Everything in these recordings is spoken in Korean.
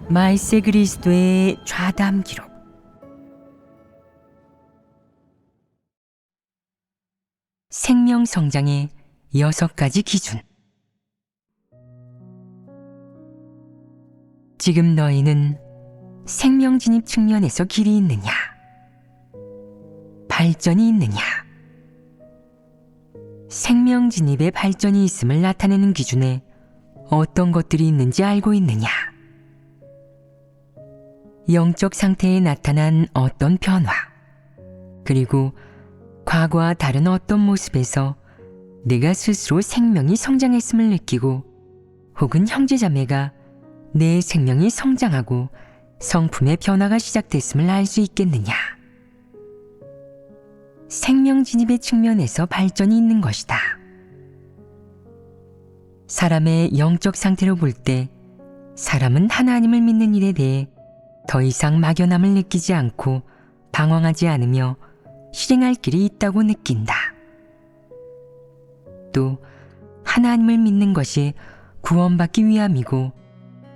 마이세 그리스도의 좌담 기록. 생명 성장의 6가지 기준. 지금 너희는 생명 진입 측면에서 길이 있느냐? 발전이 있느냐? 생명 진입에 발전이 있음을 나타내는 기준에 어떤 것들이 있는지 알고 있느냐? 영적 상태에 나타난 어떤 변화, 그리고 과거와 다른 어떤 모습에서 내가 스스로 생명이 성장했음을 느끼고, 혹은 형제자매가 내 생명이 성장하고 성품의 변화가 시작됐음을 알 수 있겠느냐? 생명 진입의 측면에서 발전이 있는 것이다. 사람의 영적 상태로 볼 때 사람은 하나님을 믿는 일에 대해 더 이상 막연함을 느끼지 않고 방황하지 않으며 실행할 길이 있다고 느낀다. 또 하나님을 믿는 것이 구원받기 위함이고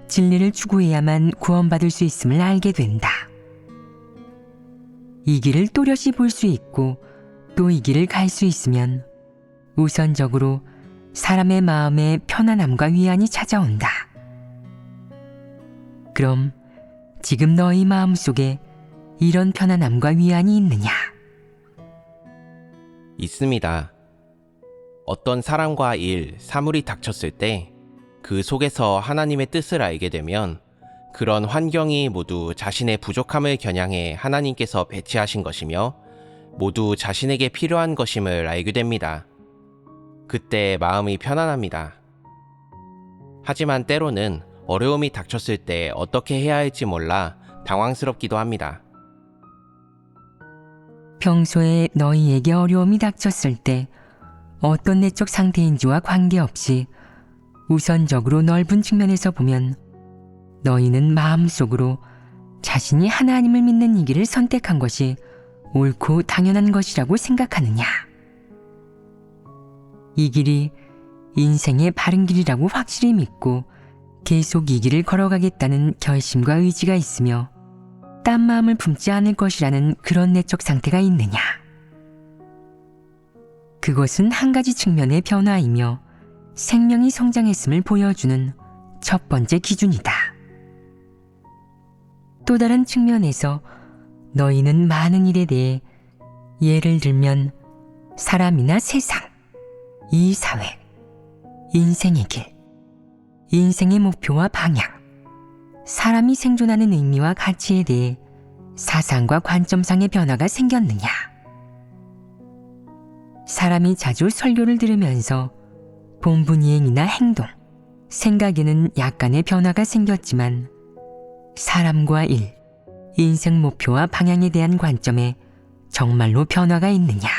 진리를 추구해야만 구원받을 수 있음을 알게 된다. 이 길을 또렷이 볼 수 있고 또 이 길을 갈 수 있으면 우선적으로 사람의 마음에 편안함과 위안이 찾아온다. 그럼 지금 너희 마음속에 이런 편안함과 위안이 있느냐? 있습니다. 어떤 사람과 일, 사물이 닥쳤을 때 그 속에서 하나님의 뜻을 알게 되면 그런 환경이 모두 자신의 부족함을 겨냥해 하나님께서 배치하신 것이며 모두 자신에게 필요한 것임을 알게 됩니다. 그때 마음이 편안합니다. 하지만 때로는 어려움이 닥쳤을 때 어떻게 해야 할지 몰라 당황스럽기도 합니다. 평소에 너희에게 어려움이 닥쳤을 때 어떤 내적 상태인지와 관계없이 우선적으로 넓은 측면에서 보면 너희는 마음속으로 자신이 하나님을 믿는 이 길을 선택한 것이 옳고 당연한 것이라고 생각하느냐? 이 길이 인생의 바른 길이라고 확실히 믿고 계속 이 길을 걸어가겠다는 결심과 의지가 있으며 딴 마음을 품지 않을 것이라는 그런 내적 상태가 있느냐? 그것은 한 가지 측면의 변화이며 생명이 성장했음을 보여주는 첫 번째 기준이다. 또 다른 측면에서 너희는 많은 일에 대해, 예를 들면 사람이나 세상, 이 사회, 인생의 길, 인생의 목표와 방향, 사람이 생존하는 의미와 가치에 대해 사상과 관점상의 변화가 생겼느냐? 사람이 자주 설교를 들으면서 본분이행이나 행동, 생각에는 약간의 변화가 생겼지만 사람과 일, 인생 목표와 방향에 대한 관점에 정말로 변화가 있느냐?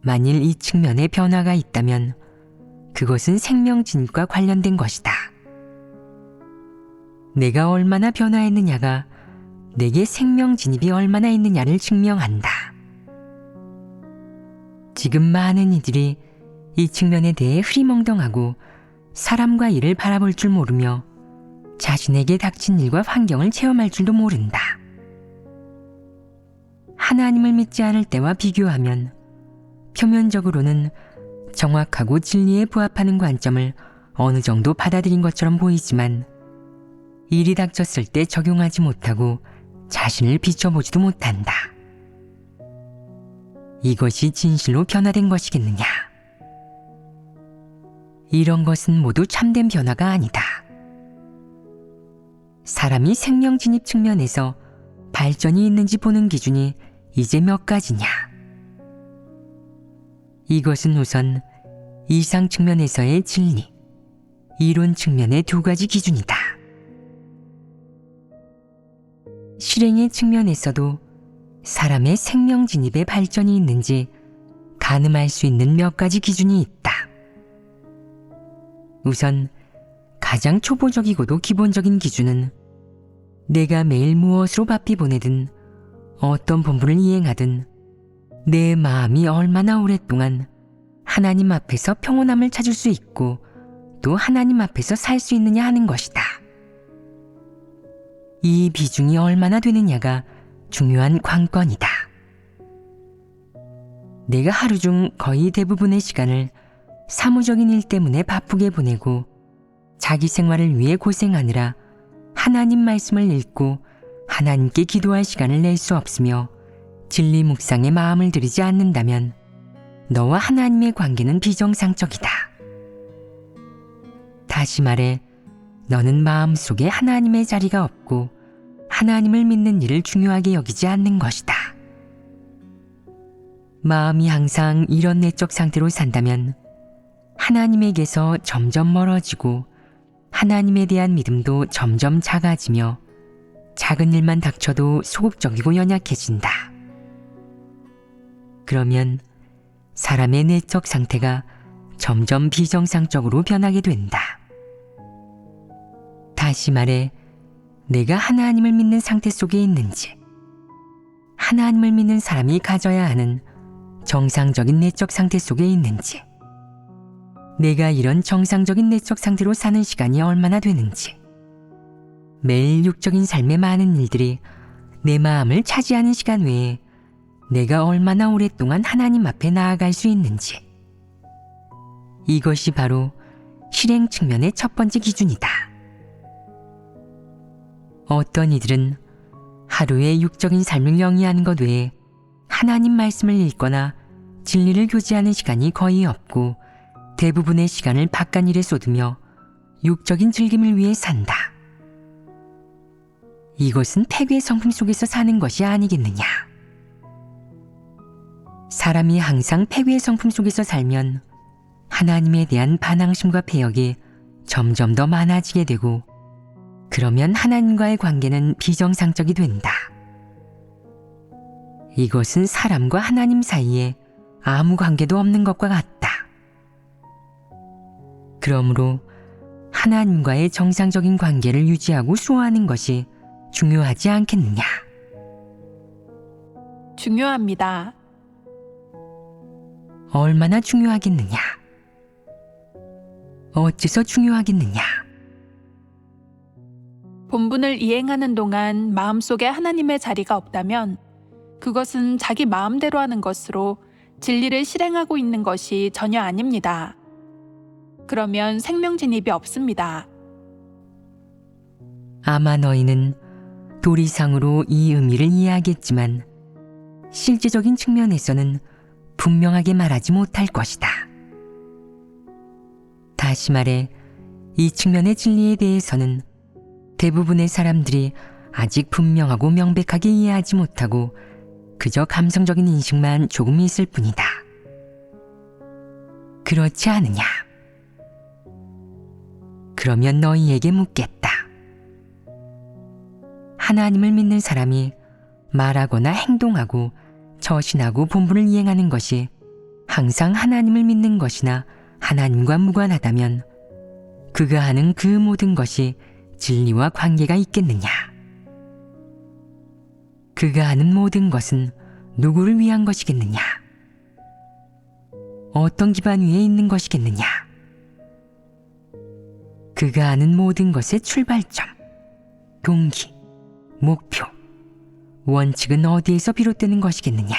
만일 이 측면에 변화가 있다면 그것은 생명 진입과 관련된 것이다. 내가 얼마나 변화했느냐가 내게 생명 진입이 얼마나 있느냐를 증명한다. 지금 많은 이들이 이 측면에 대해 흐리멍덩하고 사람과 일을 바라볼 줄 모르며 자신에게 닥친 일과 환경을 체험할 줄도 모른다. 하나님을 믿지 않을 때와 비교하면 표면적으로는 정확하고 진리에 부합하는 관점을 어느 정도 받아들인 것처럼 보이지만 일이 닥쳤을 때 적용하지 못하고 자신을 비춰보지도 못한다. 이것이 진실로 변화된 것이겠느냐? 이런 것은 모두 참된 변화가 아니다. 사람이 생명 진입 측면에서 발전이 있는지 보는 기준이 이제 몇 가지냐? 이것은 우선 이상 측면에서의 진리, 이론 측면의 2가지 기준이다. 실행의 측면에서도 사람의 생명 진입에 발전이 있는지 가늠할 수 있는 몇 가지 기준이 있다. 우선 가장 초보적이고도 기본적인 기준은 내가 매일 무엇으로 바삐 보내든 어떤 본분을 이행하든 내 마음이 얼마나 오랫동안 하나님 앞에서 평온함을 찾을 수 있고 또 하나님 앞에서 살 수 있느냐 하는 것이다. 이 비중이 얼마나 되느냐가 중요한 관건이다. 내가 하루 중 거의 대부분의 시간을 사무적인 일 때문에 바쁘게 보내고 자기 생활을 위해 고생하느라 하나님 말씀을 읽고 하나님께 기도할 시간을 낼 수 없으며 진리 묵상에 마음을 들이지 않는다면 너와 하나님의 관계는 비정상적이다. 다시 말해 너는 마음속에 하나님의 자리가 없고 하나님을 믿는 일을 중요하게 여기지 않는 것이다. 마음이 항상 이런 내적 상태로 산다면 하나님에게서 점점 멀어지고 하나님에 대한 믿음도 점점 작아지며 작은 일만 닥쳐도 소극적이고 연약해진다. 그러면 사람의 내적 상태가 점점 비정상적으로 변하게 된다. 다시 말해 내가 하나님을 믿는 상태 속에 있는지, 하나님을 믿는 사람이 가져야 하는 정상적인 내적 상태 속에 있는지, 내가 이런 정상적인 내적 상태로 사는 시간이 얼마나 되는지, 매일 육적인 삶의 많은 일들이 내 마음을 차지하는 시간 외에 내가 얼마나 오랫동안 하나님 앞에 나아갈 수 있는지, 이것이 바로 실행 측면의 첫 번째 기준이다. 어떤 이들은 하루의 육적인 삶을 영위하는 것 외에 하나님 말씀을 읽거나 진리를 교제하는 시간이 거의 없고 대부분의 시간을 바깥 일에 쏟으며 육적인 즐김을 위해 산다. 이것은 패괴의 성품 속에서 사는 것이 아니겠느냐. 사람이 항상 패괴의 성품 속에서 살면 하나님에 대한 반항심과 패역이 점점 더 많아지게 되고 그러면 하나님과의 관계는 비정상적이 된다. 이것은 사람과 하나님 사이에 아무 관계도 없는 것과 같다. 그러므로 하나님과의 정상적인 관계를 유지하고 수호하는 것이 중요하지 않겠느냐? 중요합니다. 얼마나 중요하겠느냐? 어째서 중요하겠느냐? 본분을 이행하는 동안 마음속에 하나님의 자리가 없다면 그것은 자기 마음대로 하는 것으로 진리를 실행하고 있는 것이 전혀 아닙니다. 그러면 생명 진입이 없습니다. 아마 너희는 도리상으로 이 의미를 이해하겠지만 실제적인 측면에서는 분명하게 말하지 못할 것이다. 다시 말해 이 측면의 진리에 대해서는 대부분의 사람들이 아직 분명하고 명백하게 이해하지 못하고 그저 감성적인 인식만 조금 있을 뿐이다. 그렇지 않으냐? 그러면 너희에게 묻겠다. 하나님을 믿는 사람이 말하거나 행동하고 처신하고 본분을 이행하는 것이 항상 하나님을 믿는 것이나 하나님과 무관하다면 그가 하는 그 모든 것이 진리와 관계가 있겠느냐? 그가 하는 모든 것은 누구를 위한 것이겠느냐? 어떤 기반 위에 있는 것이겠느냐? 그가 하는 모든 것의 출발점, 동기, 목표, 원칙은 어디에서 비롯되는 것이겠느냐?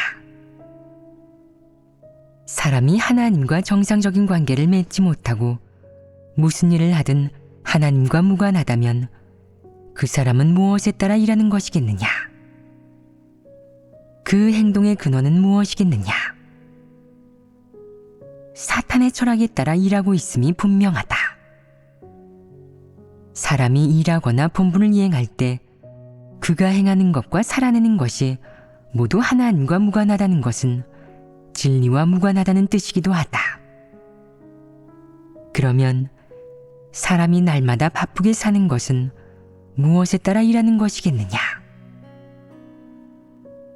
사람이 하나님과 정상적인 관계를 맺지 못하고 무슨 일을 하든 하나님과 무관하다면 그 사람은 무엇에 따라 일하는 것이겠느냐? 그 행동의 근원은 무엇이겠느냐? 사탄의 철학에 따라 일하고 있음이 분명하다. 사람이 일하거나 본분을 이행할 때 그가 행하는 것과 살아내는 것이 모두 하나님과 무관하다는 것은 진리와 무관하다는 뜻이기도 하다. 그러면 사람이 날마다 바쁘게 사는 것은 무엇에 따라 일하는 것이겠느냐?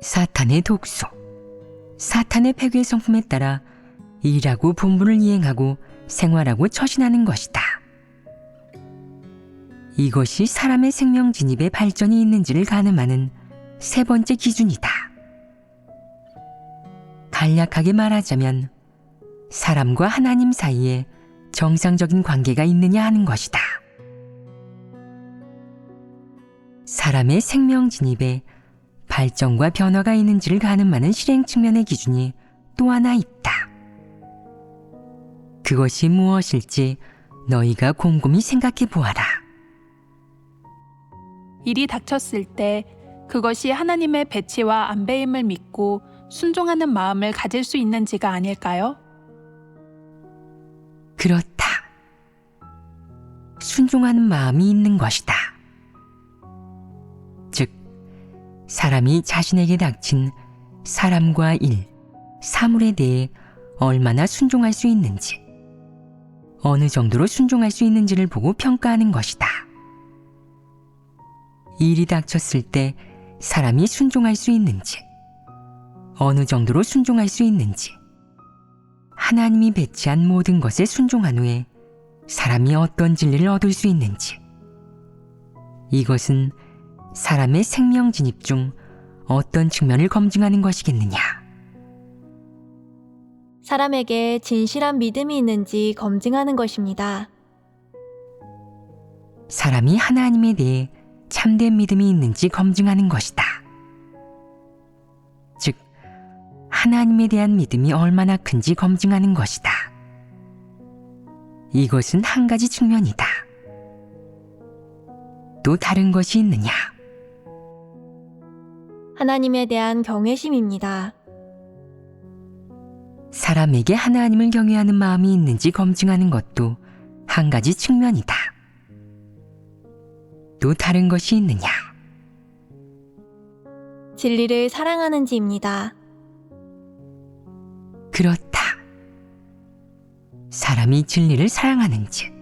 사탄의 독소, 사탄의 패괴 성품에 따라 일하고 본분을 이행하고 생활하고 처신하는 것이다. 이것이 사람의 생명 진입에 발전이 있는지를 가늠하는 세 번째 기준이다. 간략하게 말하자면 사람과 하나님 사이에 정상적인 관계가 있느냐 하는 것이다. 사람의 생명 진입에 발전과 변화가 있는지를 가늠하는 실행 측면의 기준이 또 하나 있다. 그것이 무엇일지 너희가 곰곰이 생각해 보아라. 일이 닥쳤을 때 그것이 하나님의 배치와 안배임을 믿고 순종하는 마음을 가질 수 있는지가 아닐까요? 그렇다. 순종하는 마음이 있는 것이다. 즉, 사람이 자신에게 닥친 사람과 일, 사물에 대해 얼마나 순종할 수 있는지, 어느 정도로 순종할 수 있는지를 보고 평가하는 것이다. 일이 닥쳤을 때 사람이 순종할 수 있는지, 어느 정도로 순종할 수 있는지, 하나님이 배치한 모든 것에 순종한 후에 사람이 어떤 진리를 얻을 수 있는지, 이것은 사람의 생명 진입 중 어떤 측면을 검증하는 것이겠느냐. 사람에게 진실한 믿음이 있는지 검증하는 것입니다. 사람이 하나님에 대해 참된 믿음이 있는지 검증하는 것이다. 즉, 하나님에 대한 믿음이 얼마나 큰지 검증하는 것이다. 이것은 한 가지 측면이다. 또 다른 것이 있느냐? 하나님에 대한 경외심입니다. 사람에게 하나님을 경외하는 마음이 있는지 검증하는 것도 한 가지 측면이다. 또 다른 것이 있느냐? 진리를 사랑하는지입니다. 그렇다. 사람이 진리를 사랑하는지,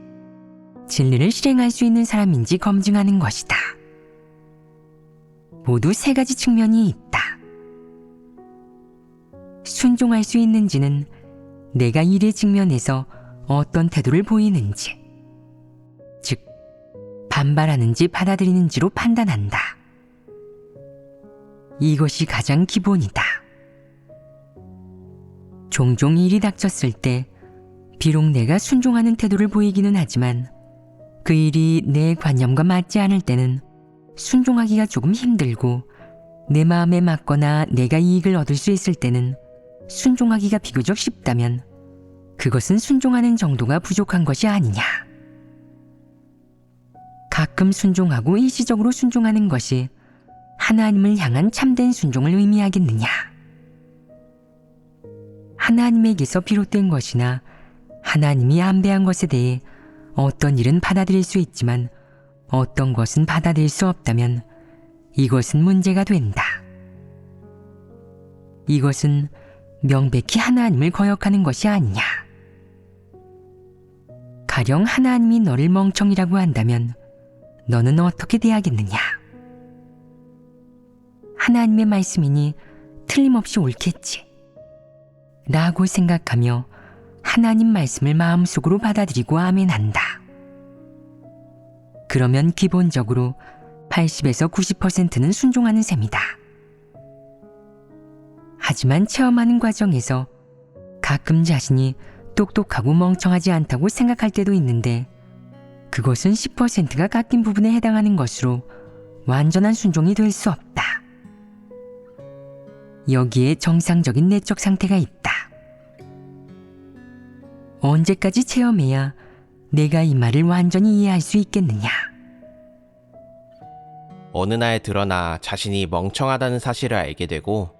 진리를 실행할 수 있는 사람인지 검증하는 것이다. 모두 세 가지 측면이 있다. 순종할 수 있는지는 내가 일의 측면에서 어떤 태도를 보이는지, 즉 반발하는지 받아들이는지로 판단한다. 이것이 가장 기본이다. 종종 일이 닥쳤을 때 비록 내가 순종하는 태도를 보이기는 하지만 그 일이 내 관념과 맞지 않을 때는 순종하기가 조금 힘들고, 내 마음에 맞거나 내가 이익을 얻을 수 있을 때는 순종하기가 비교적 쉽다면 그것은 순종하는 정도가 부족한 것이 아니냐. 가끔 순종하고 일시적으로 순종하는 것이 하나님을 향한 참된 순종을 의미하겠느냐. 하나님에게서 비롯된 것이나 하나님이 안배한 것에 대해 어떤 일은 받아들일 수 있지만 어떤 것은 받아들일 수 없다면 이것은 문제가 된다. 이것은 명백히 하나님을 거역하는 것이 아니냐. 가령 하나님이 너를 멍청이라고 한다면 너는 어떻게 대하겠느냐? 하나님의 말씀이니 틀림없이 옳겠지 라고 생각하며 하나님 말씀을 마음속으로 받아들이고 아멘한다. 그러면 기본적으로 80에서 90%는 순종하는 셈이다. 하지만 체험하는 과정에서 가끔 자신이 똑똑하고 멍청하지 않다고 생각할 때도 있는데 그것은 10%가 깎인 부분에 해당하는 것으로 완전한 순종이 될 수 없다. 여기에 정상적인 내적 상태가 있다. 언제까지 체험해야 내가 이 말을 완전히 이해할 수 있겠느냐? 어느 날 드러나 자신이 멍청하다는 사실을 알게 되고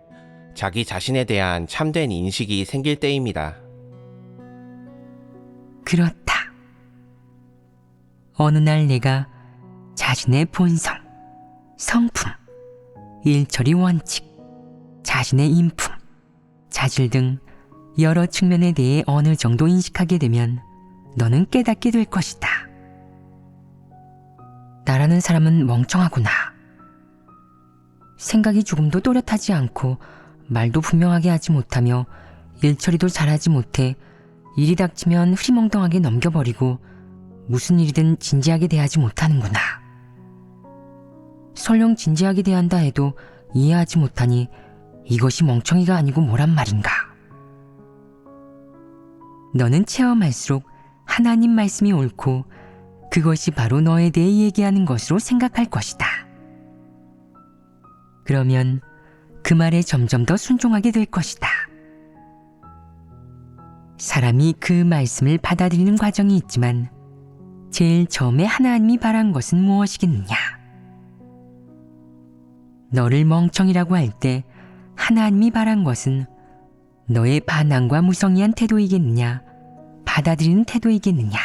자기 자신에 대한 참된 인식이 생길 때입니다. 그렇다. 어느 날 내가 자신의 본성, 성품, 일처리 원칙, 자신의 인품, 자질 등 여러 측면에 대해 어느 정도 인식하게 되면 너는 깨닫게 될 것이다. 나라는 사람은 멍청하구나. 생각이 조금도 또렷하지 않고 말도 분명하게 하지 못하며 일처리도 잘하지 못해 일이 닥치면 흐리멍덩하게 넘겨버리고 무슨 일이든 진지하게 대하지 못하는구나. 설령 진지하게 대한다 해도 이해하지 못하니 이것이 멍청이가 아니고 뭐란 말인가. 너는 체험할수록 하나님 말씀이 옳고 그것이 바로 너에 대해 얘기하는 것으로 생각할 것이다. 그러면 그 말에 점점 더 순종하게 될 것이다. 사람이 그 말씀을 받아들이는 과정이 있지만 제일 처음에 하나님이 바란 것은 무엇이겠느냐? 너를 멍청이라고 할 때 하나님이 바란 것은 너의 반항과 무성의한 태도이겠느냐? 받아들이는 태도이겠느냐?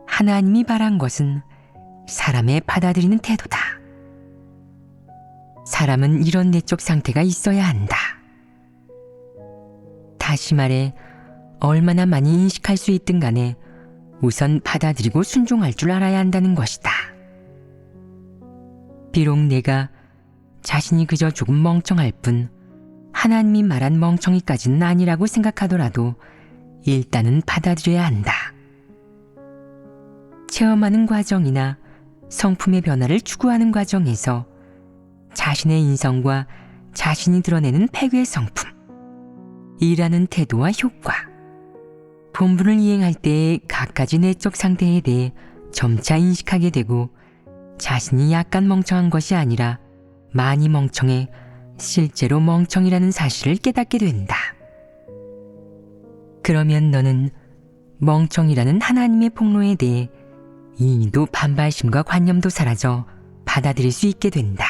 하나님이 바란 것은 사람의 받아들이는 태도다. 사람은 이런 내적 상태가 있어야 한다. 다시 말해 얼마나 많이 인식할 수 있든 간에 우선 받아들이고 순종할 줄 알아야 한다는 것이다. 비록 내가 자신이 그저 조금 멍청할 뿐 하나님이 말한 멍청이까지는 아니라고 생각하더라도 일단은 받아들여야 한다. 체험하는 과정이나 성품의 변화를 추구하는 과정에서 자신의 인성과 자신이 드러내는 패괴의 성품, 일하는 태도와 효과, 본분을 이행할 때의 갖가지 내적 상태에 대해 점차 인식하게 되고 자신이 약간 멍청한 것이 아니라 많이 멍청해 실제로 멍청이라는 사실을 깨닫게 된다. 그러면 너는 멍청이라는 하나님의 폭로에 대해 이의도 반발심과 관념도 사라져 받아들일 수 있게 된다.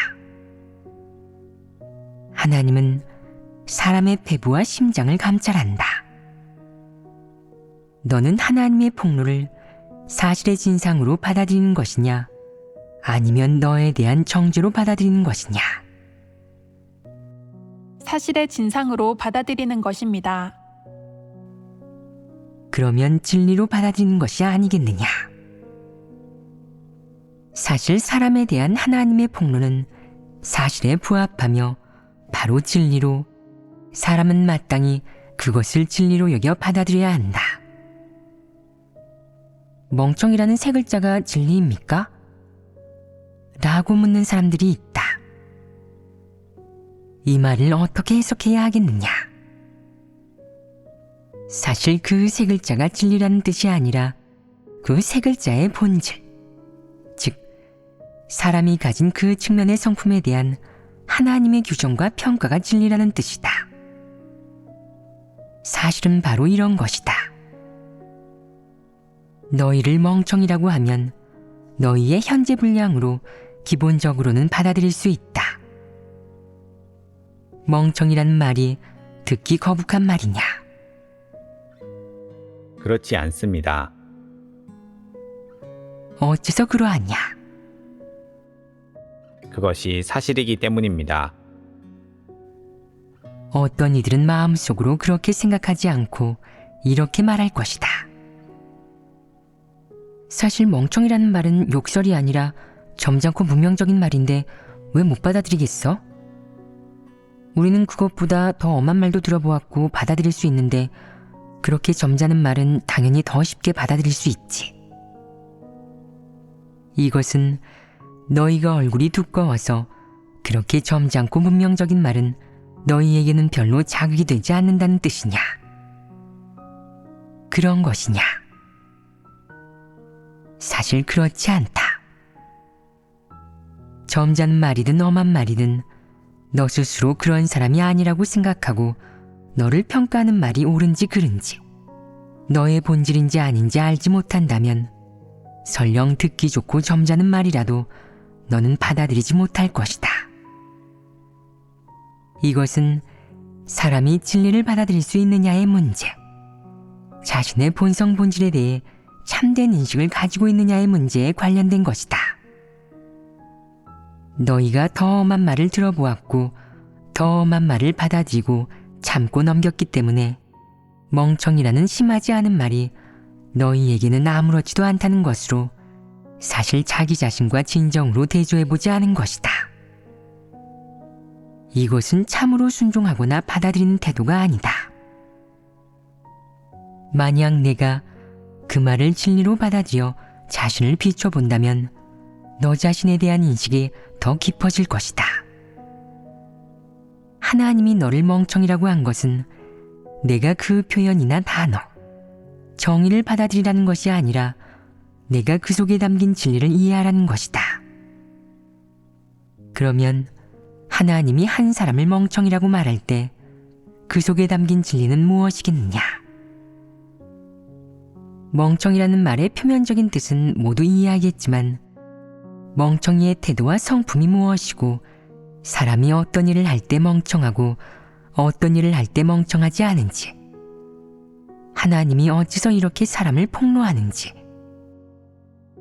하나님은 사람의 배부와 심장을 감찰한다. 너는 하나님의 폭로를 사실의 진상으로 받아들이는 것이냐? 아니면 너에 대한 정죄로 받아들이는 것이냐? 사실의 진상으로 받아들이는 것입니다. 그러면 진리로 받아들이는 것이 아니겠느냐? 사실 사람에 대한 하나님의 폭로는 사실에 부합하며 바로 진리로 사람은 마땅히 그것을 진리로 여겨 받아들여야 한다. 멍청이라는 세 글자가 진리입니까? 라고 묻는 사람들이 있다. 이 말을 어떻게 해석해야 하겠느냐? 사실 그 세 글자가 진리라는 뜻이 아니라 그 세 글자의 본질, 즉 사람이 가진 그 측면의 성품에 대한 하나님의 규정과 평가가 진리라는 뜻이다. 사실은 바로 이런 것이다. 너희를 멍청이라고 하면 너희의 현재 분량으로 기본적으로는 받아들일 수 있다. 멍청이라는 말이 듣기 거북한 말이냐? 그렇지 않습니다. 어째서 그러하냐? 그것이 사실이기 때문입니다. 어떤 이들은 마음속으로 그렇게 생각하지 않고 이렇게 말할 것이다. 사실 멍청이라는 말은 욕설이 아니라 점잖고 문명적인 말인데 왜 못 받아들이겠어? 우리는 그것보다 더 엄한 말도 들어보았고 받아들일 수 있는데 그렇게 점잖은 말은 당연히 더 쉽게 받아들일 수 있지. 이것은 너희가 얼굴이 두꺼워서 그렇게 점잖고 문명적인 말은 너희에게는 별로 자극이 되지 않는다는 뜻이냐? 그런 것이냐? 사실 그렇지 않다. 점잖은 말이든 엄한 말이든 너 스스로 그런 사람이 아니라고 생각하고 너를 평가하는 말이 옳은지 그른지 너의 본질인지 아닌지 알지 못한다면 설령 듣기 좋고 점잖은 말이라도 너는 받아들이지 못할 것이다. 이것은 사람이 진리를 받아들일 수 있느냐의 문제, 자신의 본성 본질에 대해 참된 인식을 가지고 있느냐의 문제에 관련된 것이다. 너희가 더 엄한 말을 들어보았고 더 엄한 말을 받아들이고 참고 넘겼기 때문에 멍청이라는 심하지 않은 말이 너희에게는 아무렇지도 않다는 것으로 사실 자기 자신과 진정으로 대조해보지 않은 것이다. 이것은 참으로 순종하거나 받아들이는 태도가 아니다. 만약 내가 그 말을 진리로 받아들여 자신을 비춰본다면 너 자신에 대한 인식이 더 깊어질 것이다. 하나님이 너를 멍청이라고 한 것은 내가 그 표현이나 단어, 정의를 받아들이라는 것이 아니라 내가 그 속에 담긴 진리를 이해하라는 것이다. 그러면 하나님이 한 사람을 멍청이라고 말할 때 그 속에 담긴 진리는 무엇이겠느냐? 멍청이라는 말의 표면적인 뜻은 모두 이해하겠지만 멍청이의 태도와 성품이 무엇이고 사람이 어떤 일을 할 때 멍청하고 어떤 일을 할 때 멍청하지 않은지, 하나님이 어째서 이렇게 사람을 폭로하는지,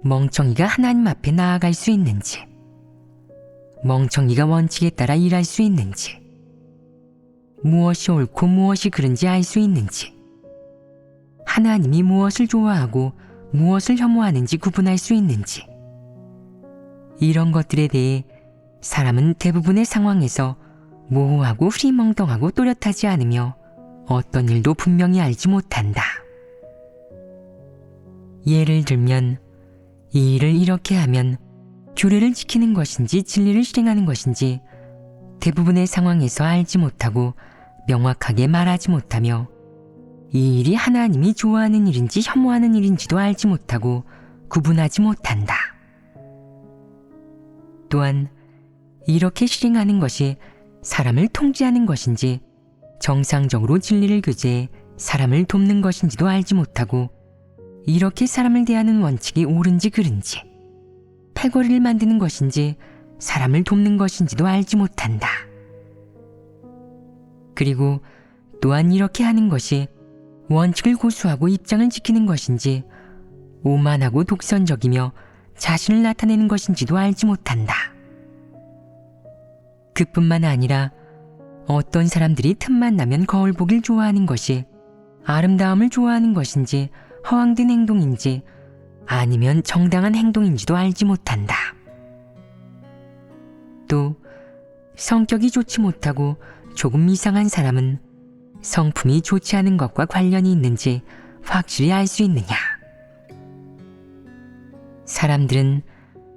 멍청이가 하나님 앞에 나아갈 수 있는지, 멍청이가 원칙에 따라 일할 수 있는지, 무엇이 옳고 무엇이 그른지 알 수 있는지, 하나님이 무엇을 좋아하고 무엇을 혐오하는지 구분할 수 있는지, 이런 것들에 대해 사람은 대부분의 상황에서 모호하고 흐리멍덩하고 또렷하지 않으며 어떤 일도 분명히 알지 못한다. 예를 들면 이 일을 이렇게 하면 규례를 지키는 것인지 진리를 실행하는 것인지 대부분의 상황에서 알지 못하고 명확하게 말하지 못하며 이 일이 하나님이 좋아하는 일인지 혐오하는 일인지도 알지 못하고 구분하지 못한다. 또한 이렇게 실행하는 것이 사람을 통제하는 것인지 정상적으로 진리를 교제해 사람을 돕는 것인지도 알지 못하고 이렇게 사람을 대하는 원칙이 옳은지 그른지 패거리를 만드는 것인지 사람을 돕는 것인지도 알지 못한다. 그리고 또한 이렇게 하는 것이 원칙을 고수하고 입장을 지키는 것인지 오만하고 독선적이며 자신을 나타내는 것인지도 알지 못한다. 그뿐만 아니라 어떤 사람들이 틈만 나면 거울 보길 좋아하는 것이 아름다움을 좋아하는 것인지 허황된 행동인지 아니면 정당한 행동인지도 알지 못한다. 또 성격이 좋지 못하고 조금 이상한 사람은 성품이 좋지 않은 것과 관련이 있는지 확실히 알 수 있느냐? 사람들은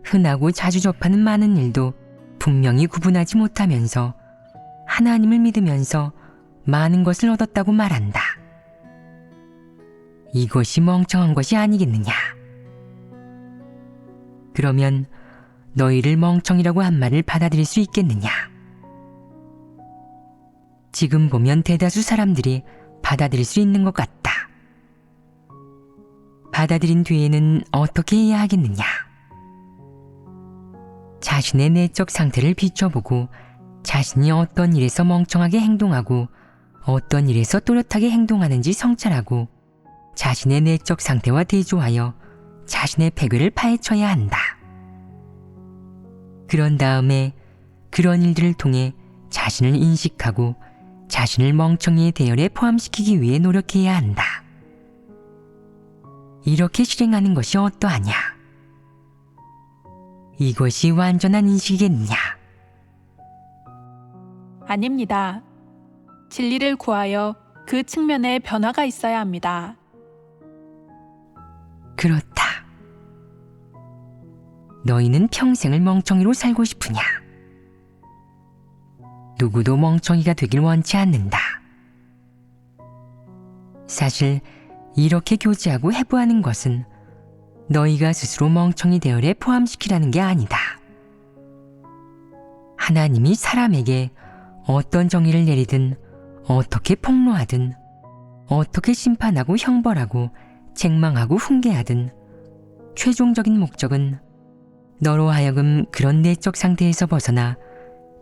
흔하고 자주 접하는 많은 일도 분명히 구분하지 못하면서 하나님을 믿으면서 많은 것을 얻었다고 말한다. 이것이 멍청한 것이 아니겠느냐? 그러면 너희를 멍청이라고 한 말을 받아들일 수 있겠느냐? 지금 보면 대다수 사람들이 받아들일 수 있는 것 같다. 받아들인 뒤에는 어떻게 해야 하겠느냐? 자신의 내적 상태를 비춰보고 자신이 어떤 일에서 멍청하게 행동하고 어떤 일에서 또렷하게 행동하는지 성찰하고 자신의 내적 상태와 대조하여 자신의 패괴를 파헤쳐야 한다. 그런 다음에 그런 일들을 통해 자신을 인식하고 자신을 멍청이의 대열에 포함시키기 위해 노력해야 한다. 이렇게 실행하는 것이 어떠하냐? 이것이 완전한 인식이겠느냐? 아닙니다. 진리를 구하여 그 측면에 변화가 있어야 합니다. 그렇다. 너희는 평생을 멍청이로 살고 싶으냐? 누구도 멍청이가 되길 원치 않는다. 사실 이렇게 교제하고 해부하는 것은 너희가 스스로 멍청이 대열에 포함시키라는 게 아니다. 하나님이 사람에게 어떤 정의를 내리든 어떻게 폭로하든 어떻게 심판하고 형벌하고 책망하고 훈계하든 최종적인 목적은 너로 하여금 그런 내적 상태에서 벗어나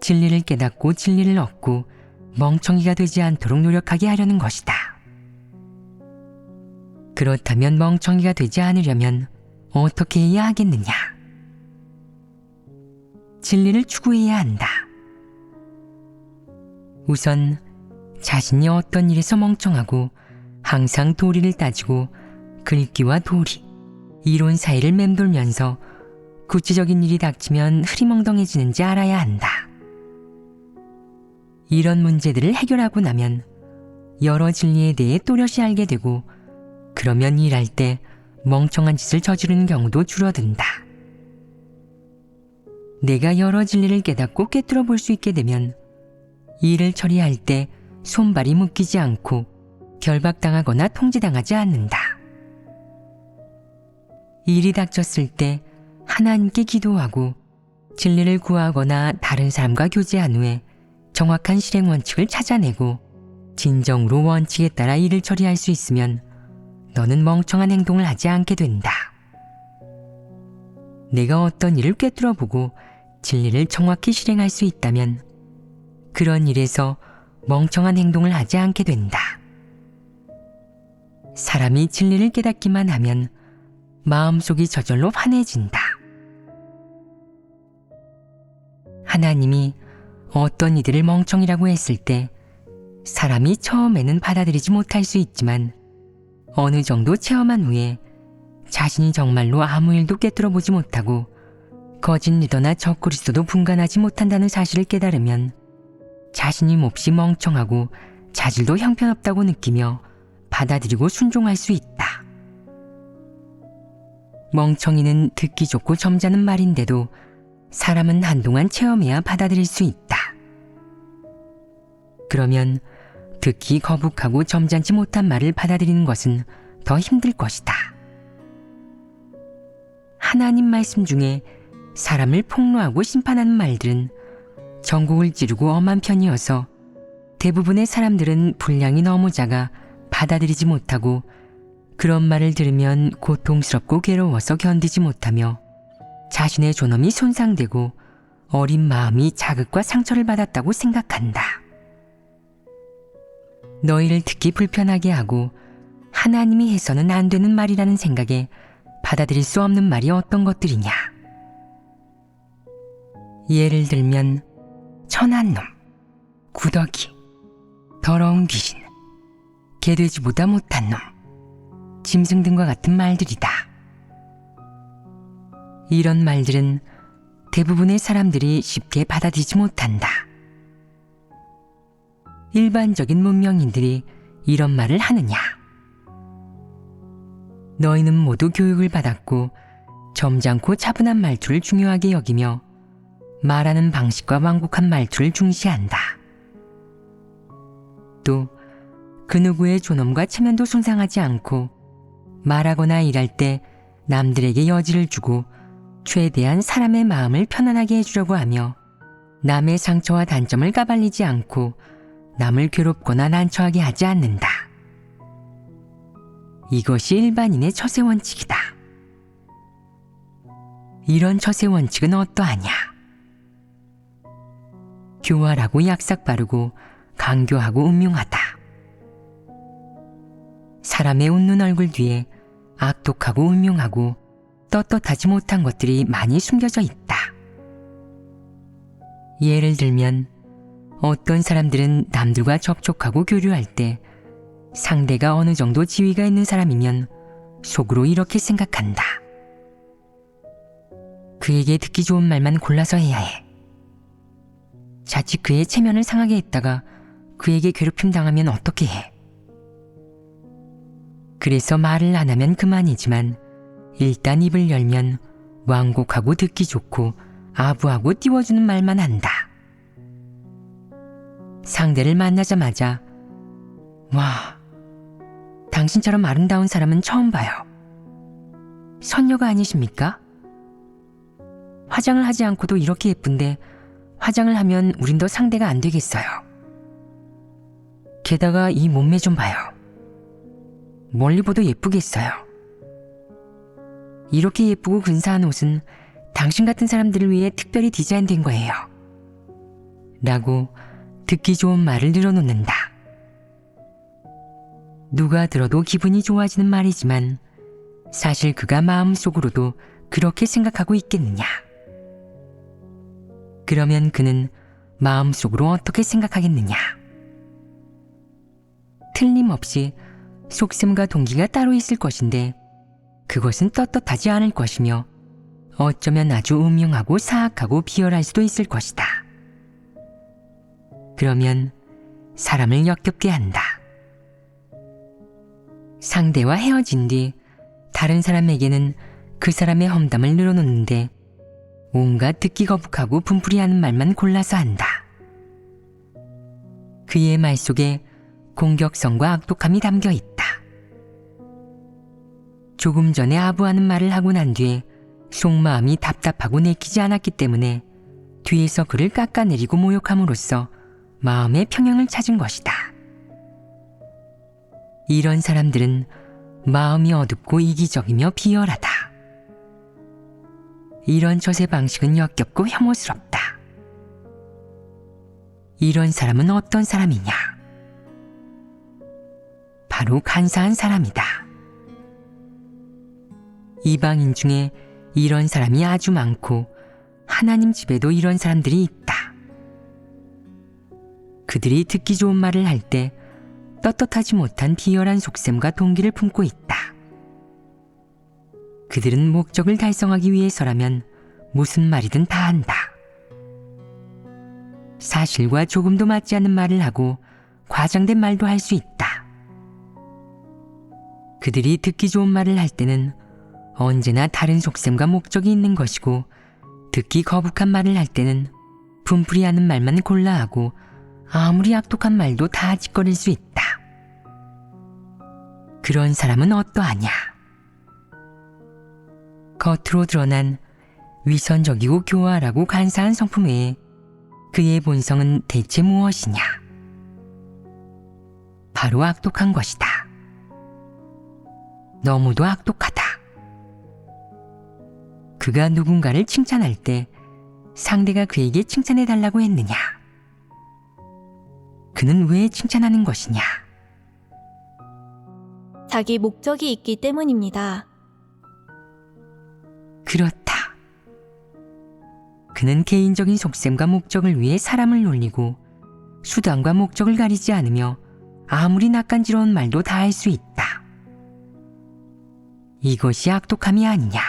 진리를 깨닫고 진리를 얻고 멍청이가 되지 않도록 노력하게 하려는 것이다. 그렇다면 멍청이가 되지 않으려면 어떻게 해야 하겠느냐? 진리를 추구해야 한다. 우선 자신이 어떤 일에서 멍청하고 항상 도리를 따지고 글귀와 도리, 이론 사이를 맴돌면서 구체적인 일이 닥치면 흐리멍덩해지는지 알아야 한다. 이런 문제들을 해결하고 나면 여러 진리에 대해 또렷이 알게 되고 그러면 일할 때 멍청한 짓을 저지르는 경우도 줄어든다. 내가 여러 진리를 깨닫고 꿰뚫어 볼 수 있게 되면 일을 처리할 때 손발이 묶이지 않고 결박당하거나 통제당하지 않는다. 일이 닥쳤을 때 하나님께 기도하고 진리를 구하거나 다른 사람과 교제한 후에 정확한 실행 원칙을 찾아내고 진정으로 원칙에 따라 일을 처리할 수 있으면 너는 멍청한 행동을 하지 않게 된다. 내가 어떤 일을 꿰뚫어보고 진리를 정확히 실행할 수 있다면 그런 일에서 멍청한 행동을 하지 않게 된다. 사람이 진리를 깨닫기만 하면 마음속이 저절로 환해진다. 하나님이 어떤 이들을 멍청이라고 했을 때 사람이 처음에는 받아들이지 못할 수 있지만 어느 정도 체험한 후에 자신이 정말로 아무 일도 꿰뚫어보지 못하고 거짓 리더나 적그리스도도 분간하지 못한다는 사실을 깨달으면 자신이 몹시 멍청하고 자질도 형편없다고 느끼며 받아들이고 순종할 수 있다. 멍청이는 듣기 좋고 점잖은 말인데도 사람은 한동안 체험해야 받아들일 수 있다. 그러면 듣기 거북하고 점잖지 못한 말을 받아들이는 것은 더 힘들 것이다. 하나님 말씀 중에 사람을 폭로하고 심판하는 말들은 전곡을 찌르고 엄한 편이어서 대부분의 사람들은 분량이 너무 작아 받아들이지 못하고 그런 말을 들으면 고통스럽고 괴로워서 견디지 못하며 자신의 존엄이 손상되고 어린 마음이 자극과 상처를 받았다고 생각한다. 너희를 듣기 불편하게 하고 하나님이 해서는 안 되는 말이라는 생각에 받아들일 수 없는 말이 어떤 것들이냐. 예를 들면 천한 놈, 구더기, 더러운 귀신, 개돼지보다 못한 놈, 짐승 등과 같은 말들이다. 이런 말들은 대부분의 사람들이 쉽게 받아들이지 못한다. 일반적인 문명인들이 이런 말을 하느냐? 너희는 모두 교육을 받았고 점잖고 차분한 말투를 중요하게 여기며 말하는 방식과 완곡한 말투를 중시한다. 또 그 누구의 존엄과 체면도 손상하지 않고 말하거나 일할 때 남들에게 여지를 주고 최대한 사람의 마음을 편안하게 해주려고 하며 남의 상처와 단점을 까발리지 않고 남을 괴롭거나 난처하게 하지 않는다. 이것이 일반인의 처세 원칙이다. 이런 처세 원칙은 어떠하냐? 교활하고 약삭 빠르고 강교하고 음흉하다. 사람의 웃는 얼굴 뒤에 악독하고 음흉하고 떳떳하지 못한 것들이 많이 숨겨져 있다. 예를 들면 어떤 사람들은 남들과 접촉하고 교류할 때 상대가 어느 정도 지위가 있는 사람이면 속으로 이렇게 생각한다. 그에게 듣기 좋은 말만 골라서 해야 해. 자칫 그의 체면을 상하게 했다가 그에게 괴롭힘 당하면 어떻게 해? 그래서 말을 안 하면 그만이지만 일단 입을 열면 완곡하고 듣기 좋고 아부하고 띄워주는 말만 한다. 상대를 만나자마자 와, 당신처럼 아름다운 사람은 처음 봐요. 선녀가 아니십니까? 화장을 하지 않고도 이렇게 예쁜데 화장을 하면 우린 더 상대가 안 되겠어요. 게다가 이 몸매 좀 봐요. 멀리 보도 예쁘겠어요. 이렇게 예쁘고 근사한 옷은 당신 같은 사람들을 위해 특별히 디자인된 거예요. 라고 듣기 좋은 말을 늘어놓는다. 누가 들어도 기분이 좋아지는 말이지만 사실 그가 마음속으로도 그렇게 생각하고 있겠느냐? 그러면 그는 마음속으로 어떻게 생각하겠느냐? 틀림없이 속셈과 동기가 따로 있을 것인데 그것은 떳떳하지 않을 것이며 어쩌면 아주 음흉하고 사악하고 비열할 수도 있을 것이다. 그러면 사람을 역겹게 한다. 상대와 헤어진 뒤 다른 사람에게는 그 사람의 험담을 늘어놓는데 온갖 듣기 거북하고 분풀이하는 말만 골라서 한다. 그의 말 속에 공격성과 악독함이 담겨 있다. 조금 전에 아부하는 말을 하고 난 뒤에 속마음이 답답하고 내키지 않았기 때문에 뒤에서 그를 깎아내리고 모욕함으로써 마음의 평형을 찾은 것이다. 이런 사람들은 마음이 어둡고 이기적이며 비열하다. 이런 처세 방식은 역겹고 혐오스럽다. 이런 사람은 어떤 사람이냐? 바로 간사한 사람이다. 이방인 중에 이런 사람이 아주 많고 하나님 집에도 이런 사람들이 있다. 그들이 듣기 좋은 말을 할 때 떳떳하지 못한 비열한 속셈과 동기를 품고 있다. 그들은 목적을 달성하기 위해서라면 무슨 말이든 다 한다. 사실과 조금도 맞지 않는 말을 하고 과장된 말도 할 수 있다. 그들이 듣기 좋은 말을 할 때는 언제나 다른 속셈과 목적이 있는 것이고, 듣기 거북한 말을 할 때는 분풀이 하는 말만 골라 하고 아무리 악독한 말도 다 짓거릴 수 있다. 그런 사람은 어떠하냐? 겉으로 드러난 위선적이고 교활하고 간사한 성품 외에 그의 본성은 대체 무엇이냐? 바로 악독한 것이다. 너무도 악독하다. 그가 누군가를 칭찬할 때 상대가 그에게 칭찬해달라고 했느냐? 그는 왜 칭찬하는 것이냐? 자기 목적이 있기 때문입니다. 그렇다. 그는 개인적인 속셈과 목적을 위해 사람을 놀리고 수단과 목적을 가리지 않으며 아무리 낯간지러운 말도 다 할 수 있다. 이것이 악독함이 아니냐?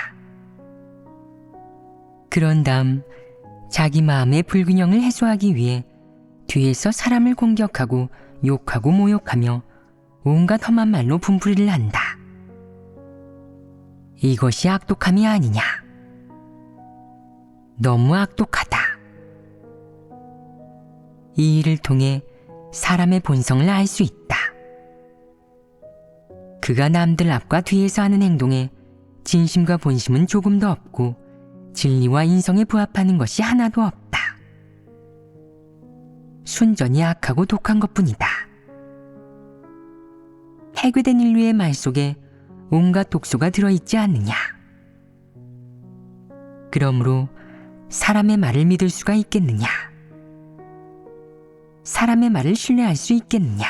그런 다음 자기 마음의 불균형을 해소하기 위해 뒤에서 사람을 공격하고 욕하고 모욕하며 온갖 험한 말로 분풀이를 한다. 이것이 악독함이 아니냐? 너무 악독하다. 이 일을 통해 사람의 본성을 알 수 있다. 그가 남들 앞과 뒤에서 하는 행동에 진심과 본심은 조금도 없고 진리와 인성에 부합하는 것이 하나도 없다. 순전히 악하고 독한 것뿐이다. 해괴된 인류의 말 속에 온갖 독소가 들어있지 않느냐? 그러므로 사람의 말을 믿을 수가 있겠느냐? 사람의 말을 신뢰할 수 있겠느냐?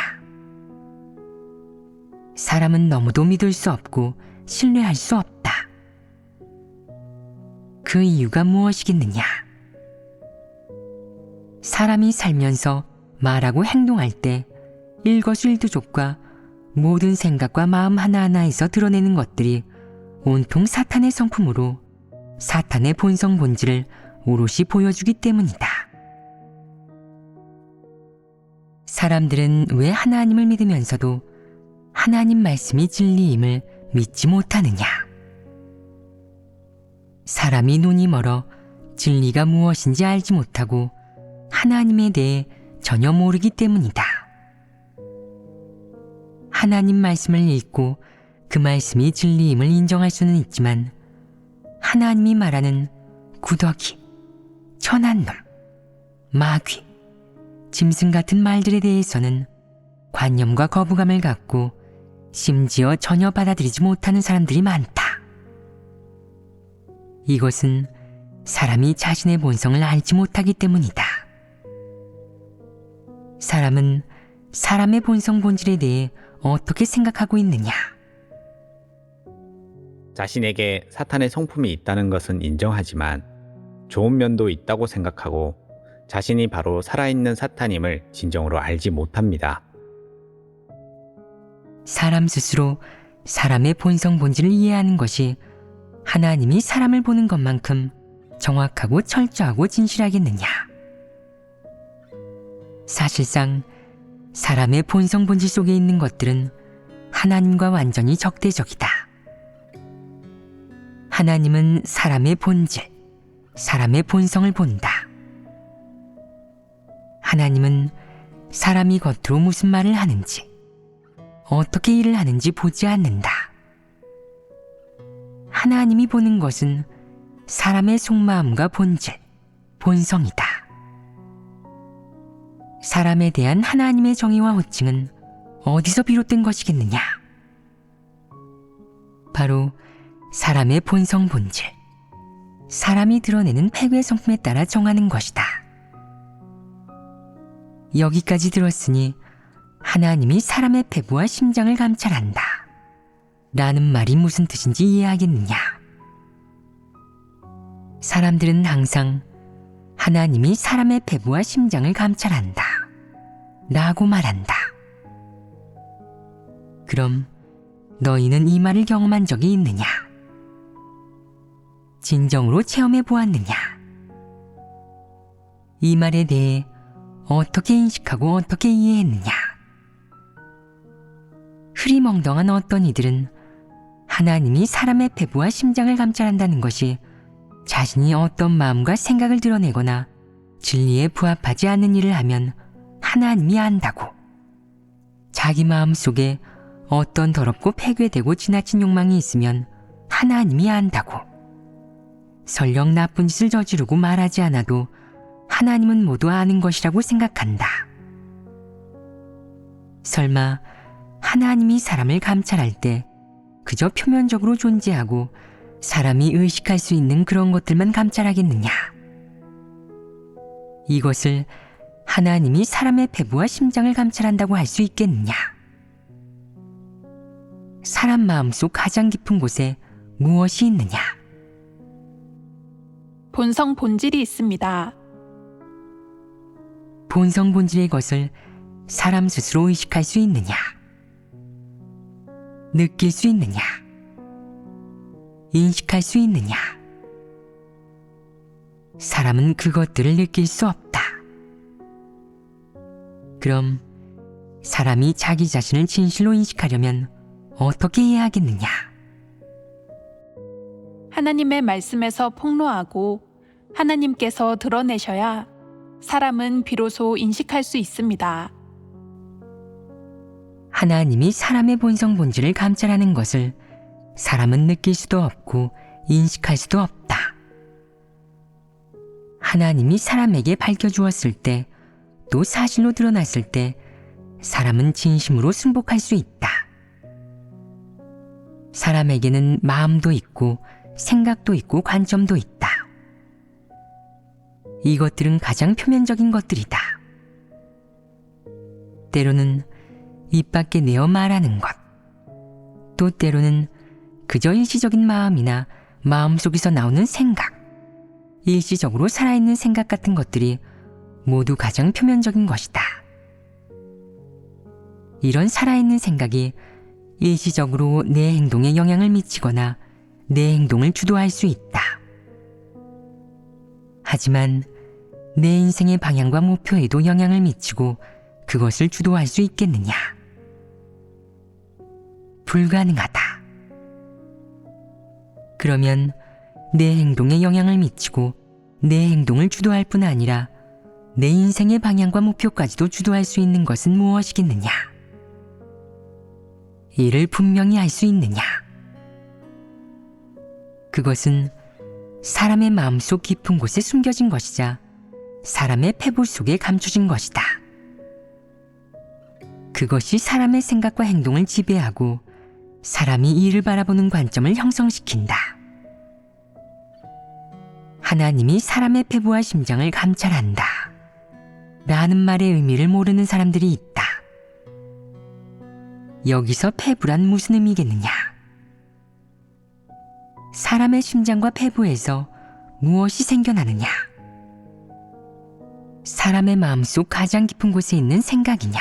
사람은 너무도 믿을 수 없고 신뢰할 수 없다. 그 이유가 무엇이겠느냐? 사람이 살면서 말하고 행동할 때 일거수일투족과 모든 생각과 마음 하나하나에서 드러내는 것들이 온통 사탄의 성품으로 사탄의 본성 본질을 오롯이 보여주기 때문이다. 사람들은 왜 하나님을 믿으면서도 하나님 말씀이 진리임을 믿지 못하느냐? 사람이 눈이 멀어 진리가 무엇인지 알지 못하고 하나님에 대해 전혀 모르기 때문이다. 하나님 말씀을 읽고 그 말씀이 진리임을 인정할 수는 있지만 하나님이 말하는 구더기, 천한 놈, 마귀, 짐승 같은 말들에 대해서는 관념과 거부감을 갖고 심지어 전혀 받아들이지 못하는 사람들이 많다. 이것은 사람이 자신의 본성을 알지 못하기 때문이다. 사람은 사람의 본성 본질에 대해 어떻게 생각하고 있느냐? 자신에게 사탄의 성품이 있다는 것은 인정하지만 좋은 면도 있다고 생각하고 자신이 바로 살아있는 사탄임을 진정으로 알지 못합니다. 사람 스스로 사람의 본성 본질을 이해하는 것이 하나님이 사람을 보는 것만큼 정확하고 철저하고 진실하겠느냐? 사실상 사람의 본성 본질 속에 있는 것들은 하나님과 완전히 적대적이다. 하나님은 사람의 본질, 사람의 본성을 본다. 하나님은 사람이 겉으로 무슨 말을 하는지, 어떻게 일을 하는지 보지 않는다. 하나님이 보는 것은 사람의 속마음과 본질, 본성이다. 사람에 대한 하나님의 정의와 호칭은 어디서 비롯된 것이겠느냐? 바로 사람의 본성 본질, 사람이 드러내는 패괴 성품에 따라 정하는 것이다. 여기까지 들었으니 하나님이 사람의 패부와 심장을 감찰한다 라는 말이 무슨 뜻인지 이해하겠느냐? 사람들은 항상 하나님이 사람의 패부와 심장을 감찰한다 라고 말한다. 그럼 너희는 이 말을 경험한 적이 있느냐? 진정으로 체험해 보았느냐? 이 말에 대해 어떻게 인식하고 어떻게 이해했느냐? 흐리멍덩한 어떤 이들은 하나님이 사람의 패부와 심장을 감찰한다는 것이 자신이 어떤 마음과 생각을 드러내거나 진리에 부합하지 않는 일을 하면 하나님이 안다고, 자기 마음 속에 어떤 더럽고 패괴되고 지나친 욕망이 있으면 하나님이 안다고, 설령 나쁜 짓을 저지르고 말하지 않아도 하나님은 모두 아는 것이라고 생각한다. 설마 하나님이 사람을 감찰할 때 그저 표면적으로 존재하고 사람이 의식할 수 있는 그런 것들만 감찰하겠느냐? 이것을 하나님이 사람의 패부와 심장을 감찰한다고 할 수 있겠느냐? 사람 마음속 가장 깊은 곳에 무엇이 있느냐? 본성 본질이 있습니다. 본성 본질의 것을 사람 스스로 의식할 수 있느냐? 느낄 수 있느냐? 인식할 수 있느냐? 사람은 그것들을 느낄 수 없다. 그럼 사람이 자기 자신을 진실로 인식하려면 어떻게 해야 하겠느냐? 하나님의 말씀에서 폭로하고 하나님께서 드러내셔야 사람은 비로소 인식할 수 있습니다. 하나님이 사람의 본성 본질을 감찰하는 것을 사람은 느낄 수도 없고 인식할 수도 없다. 하나님이 사람에게 밝혀주었을 때, 또 사실로 드러났을 때 사람은 진심으로 승복할 수 있다. 사람에게는 마음도 있고 생각도 있고 관점도 있다. 이것들은 가장 표면적인 것들이다. 때로는 입 밖에 내어 말하는 것, 또 때로는 그저 일시적인 마음이나 마음속에서 나오는 생각, 일시적으로 살아있는 생각 같은 것들이 모두 가장 표면적인 것이다. 이런 살아있는 생각이 일시적으로 내 행동에 영향을 미치거나 내 행동을 주도할 수 있다. 하지만 내 인생의 방향과 목표에도 영향을 미치고 그것을 주도할 수 있겠느냐? 불가능하다. 그러면 내 행동에 영향을 미치고 내 행동을 주도할 뿐 아니라 내 인생의 방향과 목표까지도 주도할 수 있는 것은 무엇이겠느냐? 이를 분명히 알 수 있느냐? 그것은 사람의 마음속 깊은 곳에 숨겨진 것이자 사람의 패부 속에 감춰진 것이다. 그것이 사람의 생각과 행동을 지배하고 사람이 이를 바라보는 관점을 형성시킨다. 하나님이 사람의 패부와 심장을 감찰한다 라는 말의 의미를 모르는 사람들이 있다. 여기서 패부란 무슨 의미겠느냐? 사람의 심장과 패부에서 무엇이 생겨나느냐? 사람의 마음속 가장 깊은 곳에 있는 생각이냐?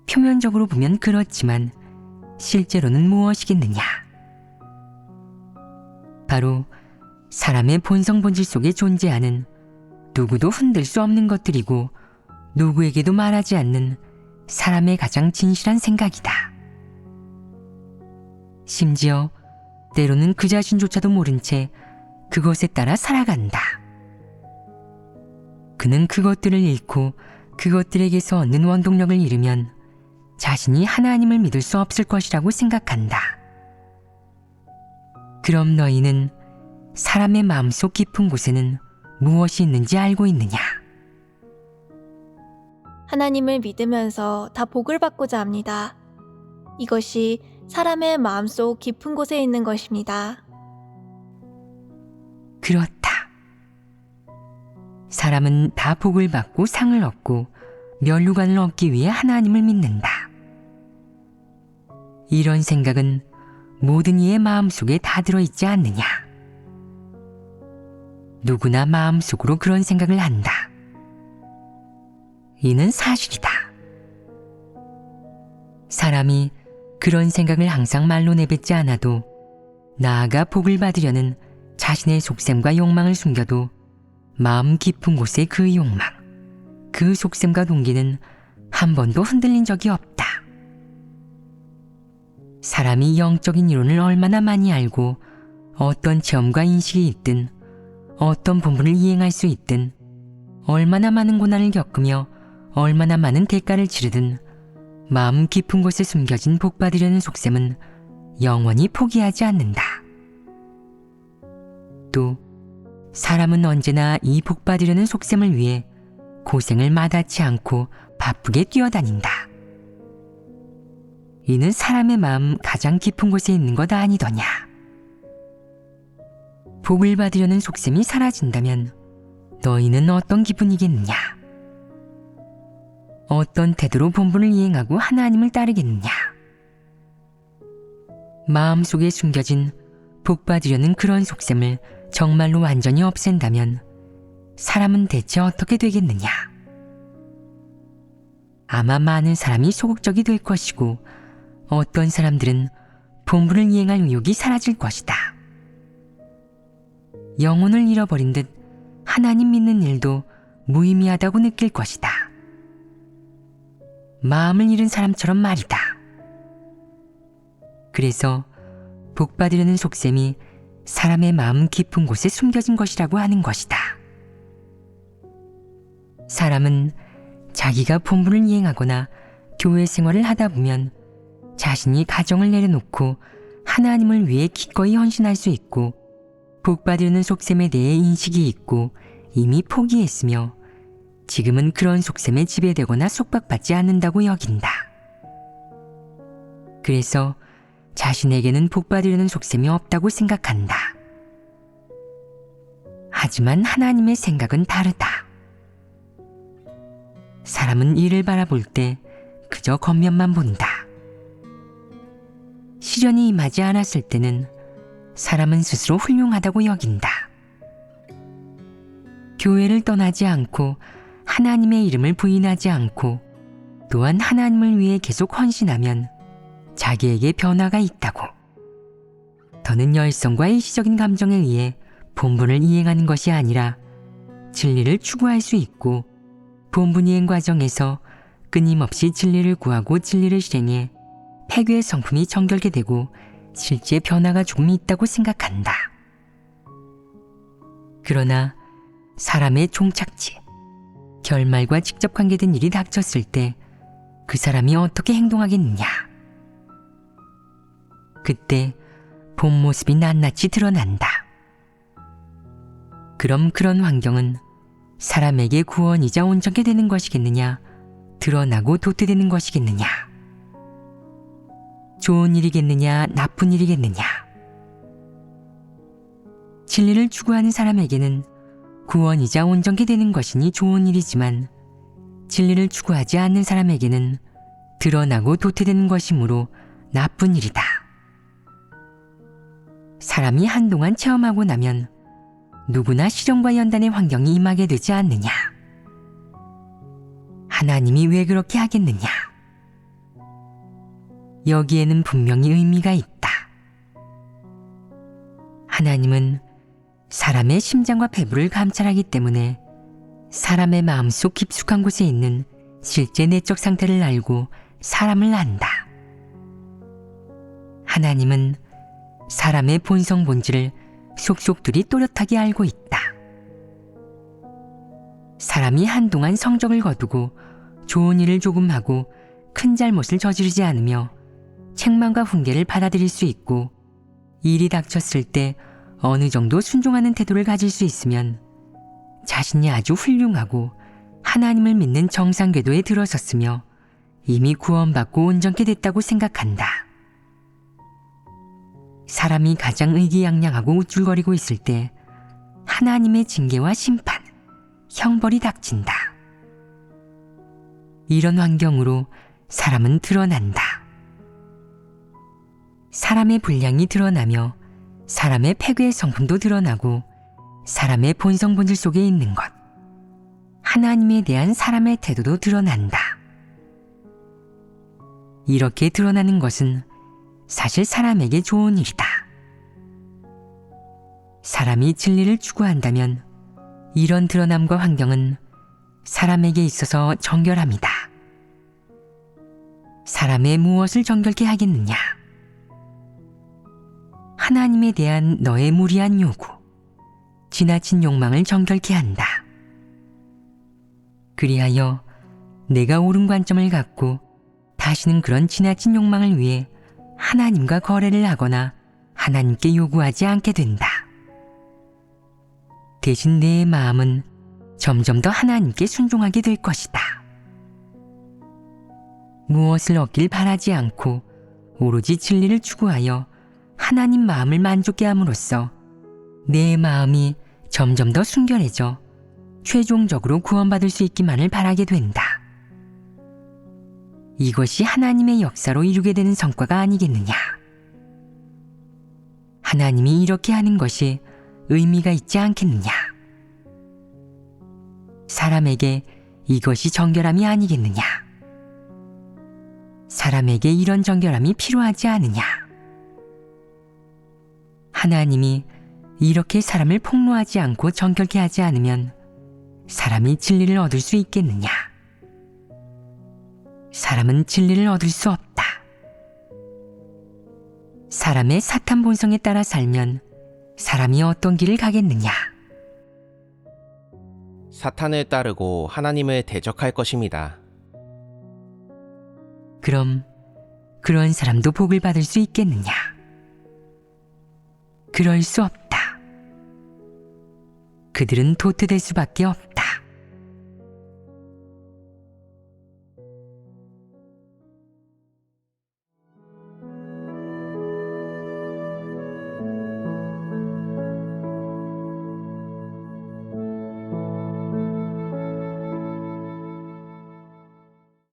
표면적으로 보면 그렇지만 실제로는 무엇이겠느냐? 바로 사람의 본성 본질 속에 존재하는 누구도 흔들 수 없는 것들이고 누구에게도 말하지 않는 사람의 가장 진실한 생각이다. 심지어 때로는 그 자신조차도 모른 채 그것에 따라 살아간다. 그는 그것들을 잃고 그것들에게서 얻는 원동력을 잃으면 자신이 하나님을 믿을 수 없을 것이라고 생각한다. 그럼 너희는 사람의 마음속 깊은 곳에는 무엇이 있는지 알고 있느냐? 하나님을 믿으면서 다 복을 받고자 합니다. 이것이 사람의 마음속 깊은 곳에 있는 것입니다. 그렇다. 사람은 다 복을 받고 상을 얻고 면류관을 얻기 위해 하나님을 믿는다. 이런 생각은 모든 이의 마음속에 다 들어있지 않느냐? 누구나 마음속으로 그런 생각을 한다. 이는 사실이다. 사람이 그런 생각을 항상 말로 내뱉지 않아도 나아가 복을 받으려는 자신의 속셈과 욕망을 숨겨도 마음 깊은 곳에 그 욕망, 그 속셈과 동기는 한 번도 흔들린 적이 없다. 사람이 영적인 이론을 얼마나 많이 알고 어떤 체험과 인식이 있든 어떤 본분을 이행할 수 있든 얼마나 많은 고난을 겪으며 얼마나 많은 대가를 치르든 마음 깊은 곳에 숨겨진 복받으려는 속셈은 영원히 포기하지 않는다. 또 사람은 언제나 이 복받으려는 속셈을 위해 고생을 마다치 않고 바쁘게 뛰어다닌다. 이는 사람의 마음 가장 깊은 곳에 있는 것 아니더냐. 복을 받으려는 속셈이 사라진다면 너희는 어떤 기분이겠느냐? 어떤 태도로 본분을 이행하고 하나님을 따르겠느냐? 마음속에 숨겨진 복받으려는 그런 속셈을 정말로 완전히 없앤다면 사람은 대체 어떻게 되겠느냐? 아마 많은 사람이 소극적이 될 것이고 어떤 사람들은 본분을 이행할 의욕이 사라질 것이다. 영혼을 잃어버린 듯 하나님 믿는 일도 무의미하다고 느낄 것이다. 마음을 잃은 사람처럼 말이다. 그래서 복받으려는 속셈이 사람의 마음 깊은 곳에 숨겨진 것이라고 하는 것이다. 사람은 자기가 본분을 이행하거나 교회 생활을 하다 보면 자신이 가정을 내려놓고 하나님을 위해 기꺼이 헌신할 수 있고 복받으려는 속셈에 대해 인식이 있고 이미 포기했으며 지금은 그런 속셈에 지배되거나 속박받지 않는다고 여긴다. 그래서 자신에게는 복받으려는 속셈이 없다고 생각한다. 하지만 하나님의 생각은 다르다. 사람은 이를 바라볼 때 그저 겉면만 본다. 시련이 임하지 않았을 때는 사람은 스스로 훌륭하다고 여긴다. 교회를 떠나지 않고 하나님의 이름을 부인하지 않고 또한 하나님을 위해 계속 헌신하면 자기에게 변화가 있다고. 더는 열성과 일시적인 감정에 의해 본분을 이행하는 것이 아니라 진리를 추구할 수 있고 본분 이행 과정에서 끊임없이 진리를 구하고 진리를 실행해 폐교의 성품이 정결게 되고 실제 변화가 조금 있다고 생각한다. 그러나 사람의 종착지, 결말과 직접 관계된 일이 닥쳤을 때 그 사람이 어떻게 행동하겠느냐? 그때 본 모습이 낱낱이 드러난다. 그럼 그런 환경은 사람에게 구원이자 온전게 되는 것이겠느냐? 드러나고 도태되는 것이겠느냐? 좋은 일이겠느냐? 나쁜 일이겠느냐? 진리를 추구하는 사람에게는 구원이자 온전게 되는 것이니 좋은 일이지만 진리를 추구하지 않는 사람에게는 드러나고 도태되는 것이므로 나쁜 일이다. 사람이 한동안 체험하고 나면 누구나 시련과 연단의 환경이 임하게 되지 않느냐? 하나님이 왜 그렇게 하겠느냐? 여기에는 분명히 의미가 있다. 하나님은 사람의 심장과 배부를 감찰하기 때문에 사람의 마음속 깊숙한 곳에 있는 실제 내적 상태를 알고 사람을 안다. 하나님은 사람의 본성 본질을 속속들이 또렷하게 알고 있다. 사람이 한동안 성적을 거두고 좋은 일을 조금 하고 큰 잘못을 저지르지 않으며 책망과 훈계를 받아들일 수 있고 일이 닥쳤을 때 어느 정도 순종하는 태도를 가질 수 있으면 자신이 아주 훌륭하고 하나님을 믿는 정상 궤도에 들어섰으며 이미 구원받고 온전케 됐다고 생각한다. 사람이 가장 의기양양하고 우쭐거리고 있을 때 하나님의 징계와 심판, 형벌이 닥친다. 이런 환경으로 사람은 드러난다. 사람의 분량이 드러나며 사람의 패괴의 성품도 드러나고 사람의 본성 본질 속에 있는 것, 하나님에 대한 사람의 태도도 드러난다. 이렇게 드러나는 것은 사실 사람에게 좋은 일이다. 사람이 진리를 추구한다면 이런 드러남과 환경은 사람에게 있어서 정결함이다. 사람의 무엇을 정결케 하겠느냐? 하나님에 대한 너의 무리한 요구, 지나친 욕망을 정결케 한다. 그리하여 내가 옳은 관점을 갖고 다시는 그런 지나친 욕망을 위해 하나님과 거래를 하거나 하나님께 요구하지 않게 된다. 대신 내 마음은 점점 더 하나님께 순종하게 될 것이다. 무엇을 얻길 바라지 않고 오로지 진리를 추구하여 하나님 마음을 만족케 함으로써 내 마음이 점점 더 순결해져 최종적으로 구원받을 수 있기만을 바라게 된다. 이것이 하나님의 역사로 이루게 되는 성과가 아니겠느냐? 하나님이 이렇게 하는 것이 의미가 있지 않겠느냐? 사람에게 이것이 정결함이 아니겠느냐? 사람에게 이런 정결함이 필요하지 않으냐? 하나님이 이렇게 사람을 폭로하지 않고 정결케 하지 않으면 사람이 진리를 얻을 수 있겠느냐? 사람은 진리를 얻을 수 없다. 사람의 사탄 본성에 따라 살면 사람이 어떤 길을 가겠느냐? 사탄을 따르고 하나님을 대적할 것입니다. 그럼 그런 사람도 복을 받을 수 있겠느냐? 그럴 수 없다. 그들은 도태될 수밖에 없다.